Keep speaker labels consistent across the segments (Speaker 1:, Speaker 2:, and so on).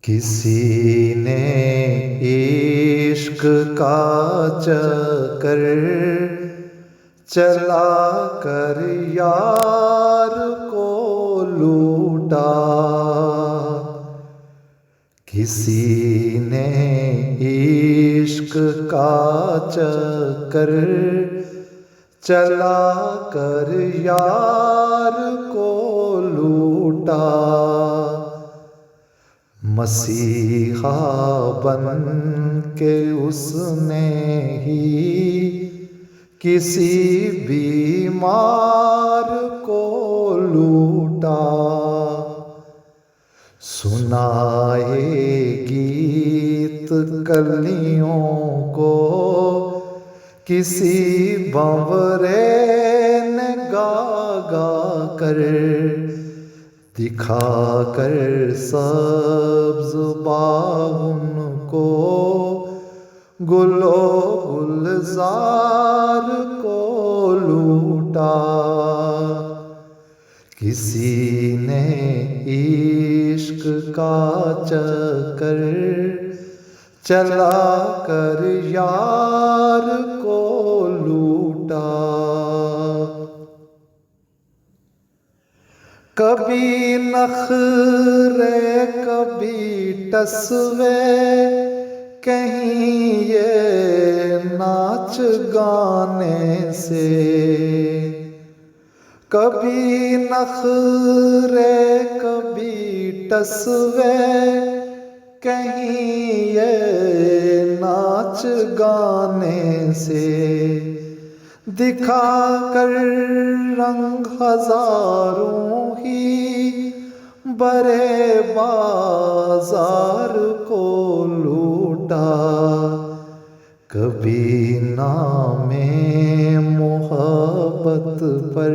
Speaker 1: किसी ने इश्क का चक्कर चला कर यार को लूटा। किसी ने इश्क का चक्कर चला कर यार को लूटा। मसीहा बन के उसने ही किसी बीमार को लूटा। सुनाए गीत कलियों को किसी बावरे ने गा गा कर, दिखा कर सब्ज़ बागुन को गुलो गुलजार को लूटा। किसी ने इश्क का चक्कर चला कर यार को लूटा। कभी नखरे कभी टसवे कहीं ये नाच गाने से। कभी नखरे कभी टसवे कहीं ये नाच गाने से। दिखा कर रंग हजारों ही बड़े बाजार को लूटा। कभी नामे मोहब्बत पर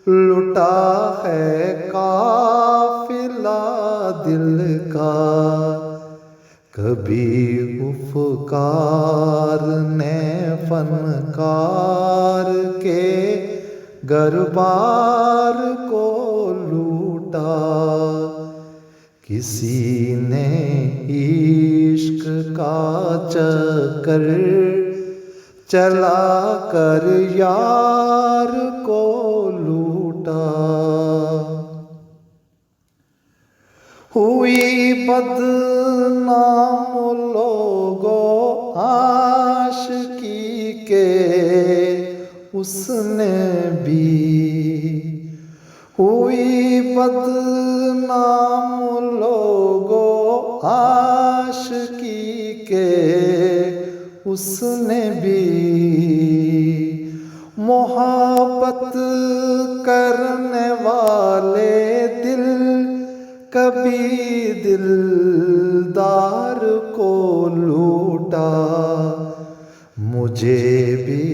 Speaker 1: लुटा है काफिला दिल का। कभी उपकार ने फनकार के गरबार को लूटा। किसी ने इश्क का चक्कर चला कर यार को लूटा। हुई बदनाम लोगों आशिकी के उसने भी। हुई बदनाम लोगों आशिकी के उसने भी। मोहब्बत करने वाले दिल कभी दिलदार को लूटा। मुझे भी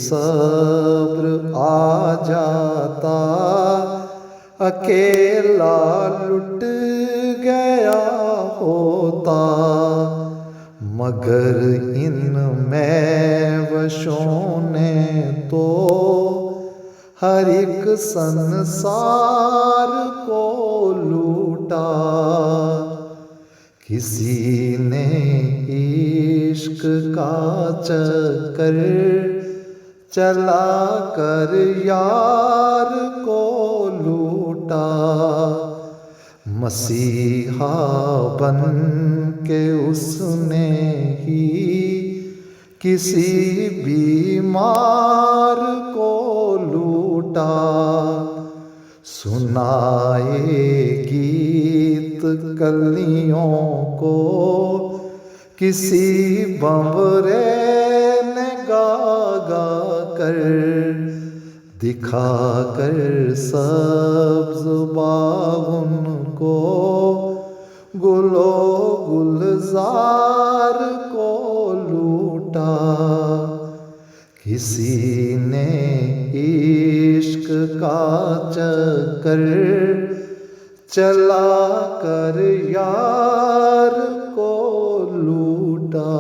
Speaker 1: सब्र आ जाता अकेला लुट गया होता। मगर इन मैवशों ने तो हर एक संसार को लूटा। किसी ने इश्क का चक्कर चला कर यार को लूटा। मसीहा बन के उसने ही किसी बीमार को लूटा। सुनाए गीत कलियों को किसी बावरे ने गा गा कर, दिखा कर सब्ज़ बागुन को गुलो गुलजार को लूटा। किसी ने इश्क का चक्कर चला कर यार को लूटा।